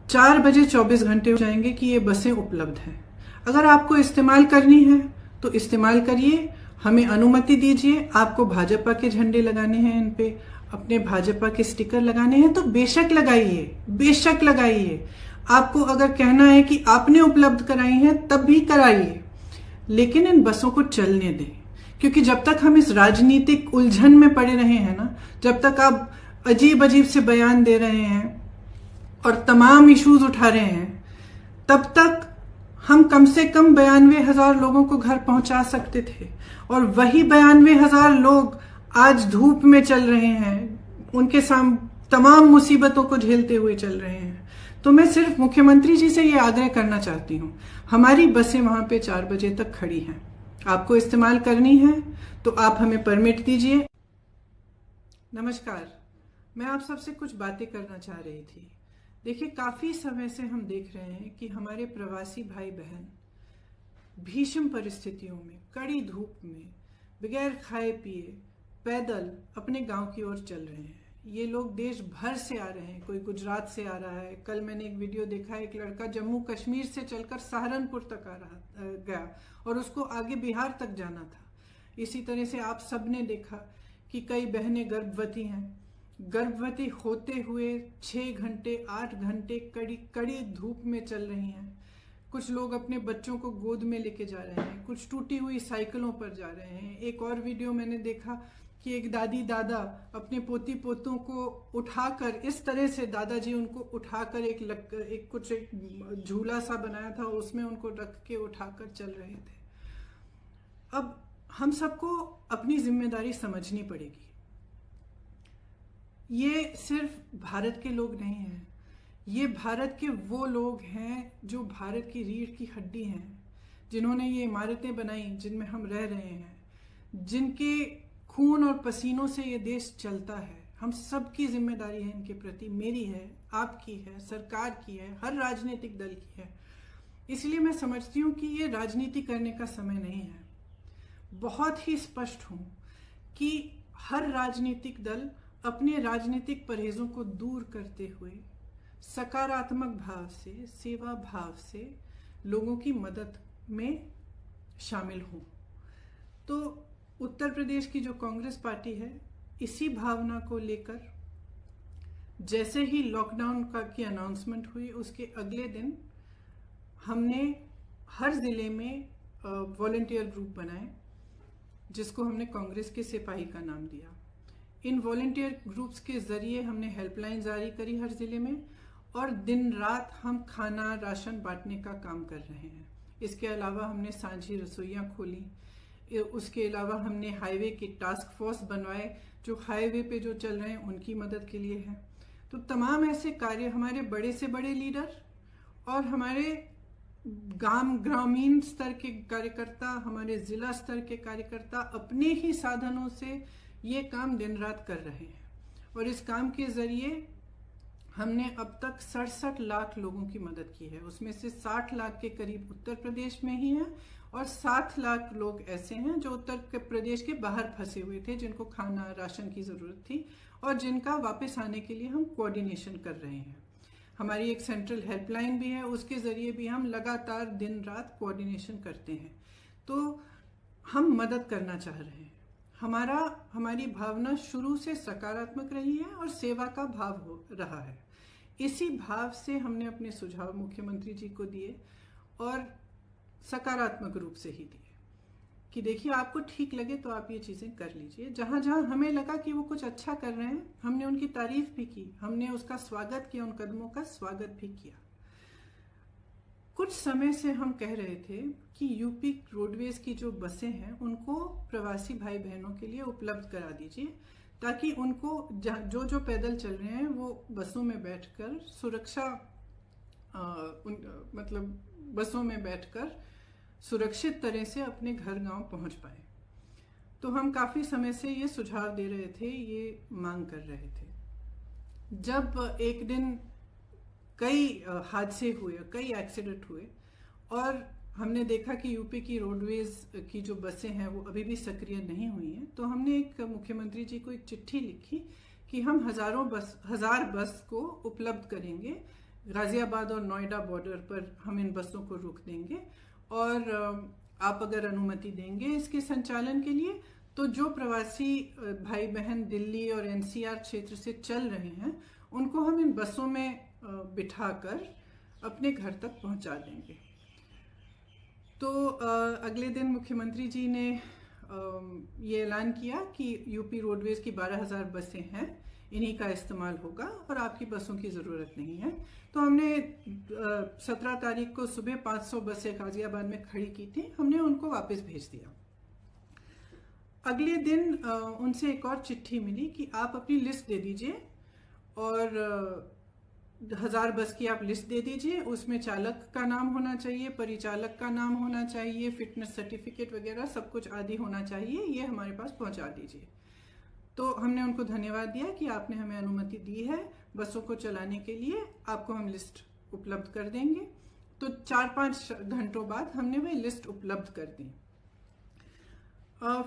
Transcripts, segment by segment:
4 बजे 24 घंटे हो जाएंगे कि ये बसें उपलब्ध हैं। अगर आपको इस्तेमाल करनी है तो इस्तेमाल करिए, हमें अनुमति दीजिए। आपको भाजपा के झंडे लगाने हैं, इन पे अपने भाजपा के स्टिकर लगाने हैं तो बेशक लगाइए, बेशक लगाइए। आपको अगर कहना है कि आपने उपलब्ध कराई हैं तब भी कराइए, लेकिन इन बसों को चलने दें। क्योंकि जब तक हम इस राजनीतिक उलझन में पड़े रहे हैं ना, जब तक आप अजीब अजीब से बयान दे रहे हैं और तमाम इश्यूज उठा रहे हैं, तब तक हम कम से कम 92,000 लोगों को घर पहुंचा सकते थे। और वही 92,000 लोग आज धूप में चल रहे हैं, उनके सामने तमाम मुसीबतों को झेलते हुए चल रहे हैं। तो मैं सिर्फ मुख्यमंत्री जी से ये आग्रह करना चाहती हूँ, हमारी बसें वहां पे 4 बजे तक खड़ी हैं, आपको इस्तेमाल करनी है तो आप हमें परमिट दीजिए। नमस्कार, मैं आप सबसे कुछ बातें करना चाह रही थी। देखिए, काफी समय से हम देख रहे हैं कि हमारे प्रवासी भाई बहन भीषण परिस्थितियों में, कड़ी धूप में, बगैर खाए पिए पैदल अपने गांव की ओर चल रहे हैं। ये लोग देश भर से आ रहे हैं, कोई गुजरात से आ रहा है। कल मैंने एक वीडियो देखा, एक लड़का जम्मू कश्मीर से चलकर सहारनपुर तक गया और उसको आगे बिहार तक जाना था। इसी तरह से आप सबने देखा कि कई बहनें गर्भवती हैं, गर्भवती होते हुए 6 घंटे 8 घंटे कड़ी कड़ी धूप में चल रही हैं। कुछ लोग अपने बच्चों को गोद में लेके जा रहे हैं, कुछ टूटी हुई साइकिलों पर जा रहे हैं। एक और वीडियो मैंने देखा कि एक दादी दादा अपने पोती पोतों को उठाकर, इस तरह से दादाजी उनको उठाकर एक झूला सा बनाया था, उसमें उनको रख के उठाकर चल रहे थे। अब हम सबको अपनी जिम्मेदारी समझनी पड़ेगी। ये सिर्फ भारत के लोग नहीं हैं, ये भारत के वो लोग हैं जो भारत की रीढ़ की हड्डी हैं, जिन्होंने ये इमारतें बनाई जिनमें हम रह रहे हैं, जिनके खून और पसीनों से ये देश चलता है। हम सबकी जिम्मेदारी है इनके प्रति, मेरी है, आपकी है, सरकार की है, हर राजनीतिक दल की है। इसलिए मैं समझती हूँ कि ये राजनीति करने का समय नहीं है। बहुत ही स्पष्ट हूं कि हर राजनीतिक दल अपने राजनीतिक परहेजों को दूर करते हुए सकारात्मक भाव से, सेवा भाव से लोगों की मदद में शामिल हो। तो उत्तर प्रदेश की जो कांग्रेस पार्टी है, इसी भावना को लेकर जैसे ही लॉकडाउन की अनाउंसमेंट हुई, उसके अगले दिन हमने हर जिले में वॉलंटियर ग्रुप बनाए, जिसको हमने कांग्रेस के सिपाही का नाम दिया। इन वॉलंटियर ग्रुप्स के जरिए हमने हेल्पलाइन जारी करी हर जिले में, और दिन रात हम खाना राशन बांटने का काम कर रहे हैं। इसके अलावा हमने सांझी रसोइयाँ खोली। उसके अलावा हमने हाईवे की टास्क फोर्स बनवाए, जो हाईवे पे जो चल रहे हैं उनकी मदद के लिए है। तो तमाम ऐसे कार्य हमारे बड़े से बड़े लीडर और हमारे ग्रामीण स्तर के कार्यकर्ता, हमारे जिला स्तर के कार्यकर्ता अपने ही साधनों से ये काम दिन रात कर रहे हैं। और इस काम के जरिए हमने अब तक 67 लाख लोगों की मदद की है। उसमें से 60 लाख के करीब उत्तर प्रदेश में ही हैं और 7 लाख लोग ऐसे हैं जो उत्तर प्रदेश के बाहर फंसे हुए थे, जिनको खाना राशन की जरूरत थी और जिनका वापस आने के लिए हम कोऑर्डिनेशन कर रहे हैं। हमारी एक सेंट्रल हेल्पलाइन भी है, उसके जरिए भी हम लगातार दिन रात कोऑर्डिनेशन करते हैं। तो हम मदद करना चाह रहे हैं। हमारी भावना शुरू से सकारात्मक रही है और सेवा का भाव हो रहा है। इसी भाव से हमने अपने सुझाव मुख्यमंत्री जी को दिए और सकारात्मक रूप से ही दिए कि देखिए, आपको ठीक लगे तो आप ये चीजें कर लीजिए। जहां जहां हमें लगा कि वो कुछ अच्छा कर रहे हैं, हमने उनकी तारीफ भी की, हमने उसका स्वागत किया, उन कदमों का स्वागत भी किया। कुछ समय से हम कह रहे थे कि यूपी रोडवेज की जो बसें हैं उनको प्रवासी भाई बहनों के लिए उपलब्ध करा दीजिए, ताकि उनको जो पैदल चल रहे हैं वो बसों में बैठकर बसों में बैठकर सुरक्षित तरह से अपने घर गांव पहुंच पाए। तो हम काफी समय से ये सुझाव दे रहे थे, ये मांग कर रहे थे। जब एक दिन कई हादसे हुए, कई एक्सीडेंट हुए और हमने देखा कि यूपी की रोडवेज की जो बसें हैं वो अभी भी सक्रिय नहीं हुई हैं, तो हमने एक मुख्यमंत्री जी को एक चिट्ठी लिखी कि हम 1000 बस को उपलब्ध करेंगे गाजियाबाद और नोएडा बॉर्डर पर हम इन बसों को रोक देंगे और आप अगर अनुमति देंगे इसके संचालन के लिए तो जो प्रवासी भाई बहन दिल्ली और एनसीआर क्षेत्र से चल रहे हैं उनको हम इन बसों में बिठाकर अपने घर तक पहुंचा देंगे। तो अगले दिन मुख्यमंत्री जी ने ये ऐलान किया कि यूपी रोडवेज की 12,000 बसें हैं, इन्हीं का इस्तेमाल होगा और आपकी बसों की ज़रूरत नहीं है। तो हमने 17 तारीख को सुबह 500 बसें गाजियाबाद में खड़ी की थी, हमने उनको वापस भेज दिया। अगले दिन उनसे एक और चिट्ठी मिली कि आप अपनी लिस्ट दे दीजिए और 1000 बस की आप लिस्ट दे दीजिए, उसमें चालक का नाम होना चाहिए, परिचालक का नाम होना चाहिए, फिटनेस सर्टिफिकेट वगैरह सब कुछ आदि होना चाहिए, ये हमारे पास पहुंचा दीजिए। तो हमने उनको धन्यवाद दिया कि आपने हमें अनुमति दी है बसों को चलाने के लिए, आपको हम लिस्ट उपलब्ध कर देंगे। तो 4-5 घंटों बाद हमने वह लिस्ट उपलब्ध कर दी।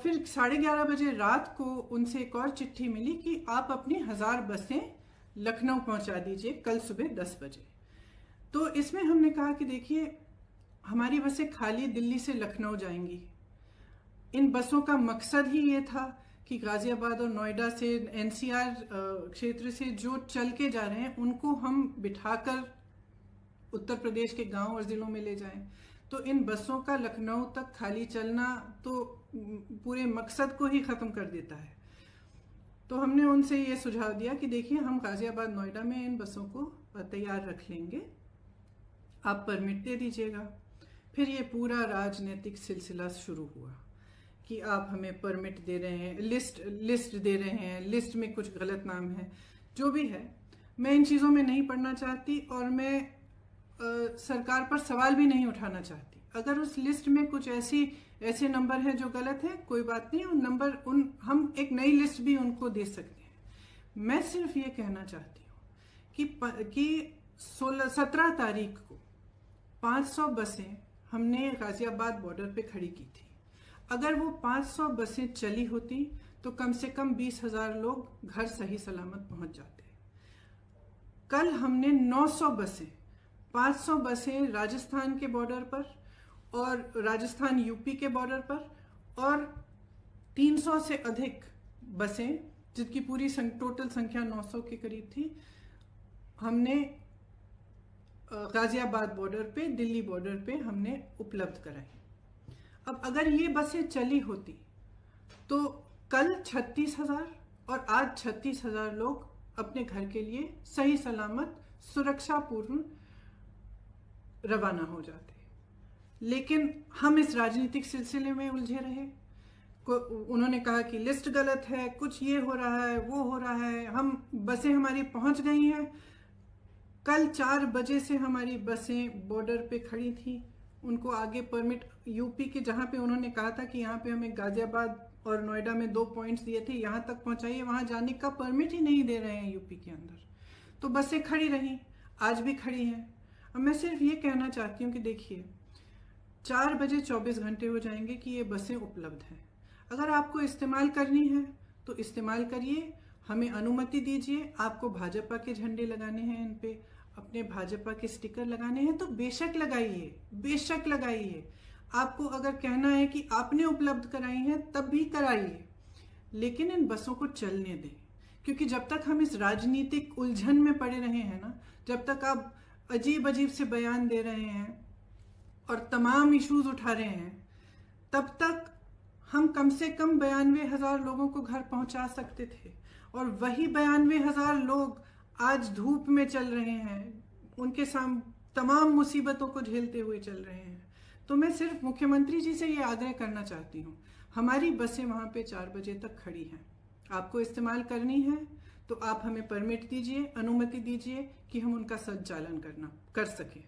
फिर 11:30 बजे रात को उनसे एक और चिट्ठी मिली कि आप अपनी 1000 बसें लखनऊ पहुंचा दीजिए कल सुबह 10 बजे। तो इसमें हमने कहा कि देखिए हमारी बसें खाली दिल्ली से लखनऊ जाएंगी, इन बसों का मकसद ही ये था कि गाजियाबाद और नोएडा से एनसीआर क्षेत्र से जो चल के जा रहे हैं उनको हम बिठाकर उत्तर प्रदेश के गांव और जिलों में ले जाएं। तो इन बसों का लखनऊ तक खाली चलना तो पूरे मकसद को ही खत्म कर देता है। तो हमने उनसे ये सुझाव दिया कि देखिए हम गाजियाबाद नोएडा में इन बसों को तैयार रख लेंगे, आप परमिट दे दीजिएगा। फिर ये पूरा राजनीतिक सिलसिला शुरू हुआ कि आप हमें परमिट दे रहे हैं, लिस्ट दे रहे हैं, लिस्ट में कुछ गलत नाम है, जो भी है। मैं इन चीज़ों में नहीं पढ़ना चाहती और मैं सरकार पर सवाल भी नहीं उठाना चाहती। अगर उस लिस्ट में कुछ ऐसे नंबर हैं जो गलत है, कोई बात नहीं, हम एक नई लिस्ट भी उनको दे सकते हैं। मैं सिर्फ ये कहना चाहती हूँ कि 17 तारीख को 500 बसें हमने गाजियाबाद बॉर्डर पे खड़ी की थी। अगर वो 500 बसें चली होती तो कम से कम 20,000 लोग घर सही सलामत पहुंच जाते। कल हमने 900 बसें, 500 बसें राजस्थान के बॉर्डर पर और राजस्थान यूपी के बॉर्डर पर और 300 से अधिक बसें, जिनकी पूरी टोटल संख्या 900 के करीब थी, हमने गाजियाबाद बॉर्डर पे, दिल्ली बॉर्डर पे हमने उपलब्ध कराई। अब अगर ये बसें चली होती तो कल 36,000 और आज 36,000 लोग अपने घर के लिए सही सलामत सुरक्षापूर्ण रवाना हो जाते। लेकिन हम इस राजनीतिक सिलसिले में उलझे रहे। उन्होंने कहा कि लिस्ट गलत है, कुछ ये हो रहा है, वो हो रहा है, बसें हमारी पहुंच गई हैं। कल 4 बजे से हमारी बसें बॉर्डर पे खड़ी थी, उनको आगे परमिट यूपी के, जहां पे उन्होंने कहा था कि यहाँ पे हमें गाजियाबाद और नोएडा में 2 पॉइंट्स दिए थे, यहां तक पहुंचाइए, वहां जाने का परमिट ही नहीं दे रहे हैं यूपी के अंदर। तो बसें खड़ी रही, आज भी खड़ी हैं। अब मैं सिर्फ ये कहना चाहती हूँ कि देखिए 4 बजे 24 घंटे हो जाएंगे कि ये बसें उपलब्ध हैं। अगर आपको इस्तेमाल करनी है तो इस्तेमाल करिए, हमें अनुमति दीजिए। आपको भाजपा के झंडे लगाने हैं, इन पे अपने भाजपा के स्टिकर लगाने हैं तो बेशक लगाइए, बेशक लगाइए। आपको अगर कहना है कि आपने उपलब्ध कराई है तब भी कराइए, लेकिन इन बसों को चलने दें। क्योंकि जब तक हम इस राजनीतिक उलझन में पड़े रहे हैं ना, जब तक आप अजीब अजीब से बयान दे रहे हैं और तमाम इश्यूज उठा रहे हैं, तब तक हम कम से कम 92,000 लोगों को घर पहुंचा सकते थे। और वही 92,000 लोग आज धूप में चल रहे हैं, उनके सामने तमाम मुसीबतों को झेलते हुए चल रहे हैं। तो मैं सिर्फ मुख्यमंत्री जी से ये आग्रह करना चाहती हूँ, हमारी बसें वहां पे 4 बजे तक खड़ी हैं, आपको इस्तेमाल करनी है तो आप हमें परमिट दीजिए, अनुमति दीजिए कि हम उनका संचालन कर सकें।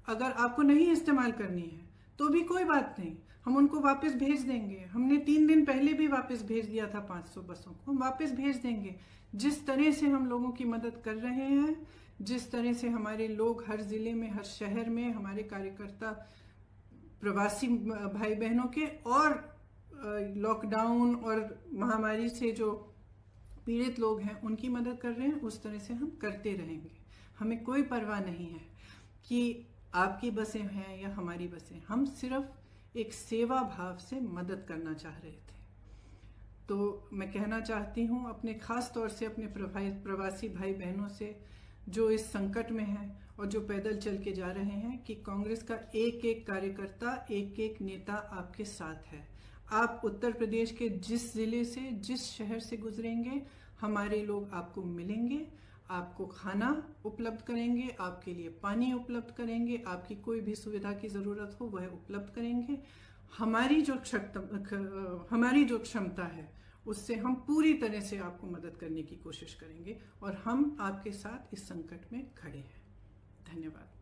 अगर आपको नहीं इस्तेमाल करनी है तो भी कोई बात नहीं, हम उनको वापस भेज देंगे। हमने 3 दिन पहले भी वापस भेज दिया था 500 बसों को, हम वापस भेज देंगे। जिस तरह से हम लोगों की मदद कर रहे हैं, जिस तरह से हमारे लोग हर जिले में, हर शहर में, हमारे कार्यकर्ता प्रवासी भाई बहनों के और लॉकडाउन और महामारी से जो पीड़ित लोग हैं उनकी मदद कर रहे हैं, उस तरह से हम करते रहेंगे। हमें कोई परवाह नहीं है कि आपकी बसें हैं या हमारी बसें, हम सिर्फ एक सेवा भाव से मदद करना चाह रहे थे। तो मैं कहना चाहती हूँ अपने खास तौर से अपने प्रवासी भाई बहनों से जो इस संकट में हैं और जो पैदल चल के जा रहे हैं, कि कांग्रेस का एक एक कार्यकर्ता, एक एक नेता आपके साथ है। आप उत्तर प्रदेश के जिस जिले से, जिस शहर से गुजरेंगे, हमारे लोग आपको मिलेंगे, आपको खाना उपलब्ध करेंगे, आपके लिए पानी उपलब्ध करेंगे, आपकी कोई भी सुविधा की जरूरत हो वह उपलब्ध करेंगे। हमारी जो क्षमता है उससे हम पूरी तरह से आपको मदद करने की कोशिश करेंगे और हम आपके साथ इस संकट में खड़े हैं। धन्यवाद।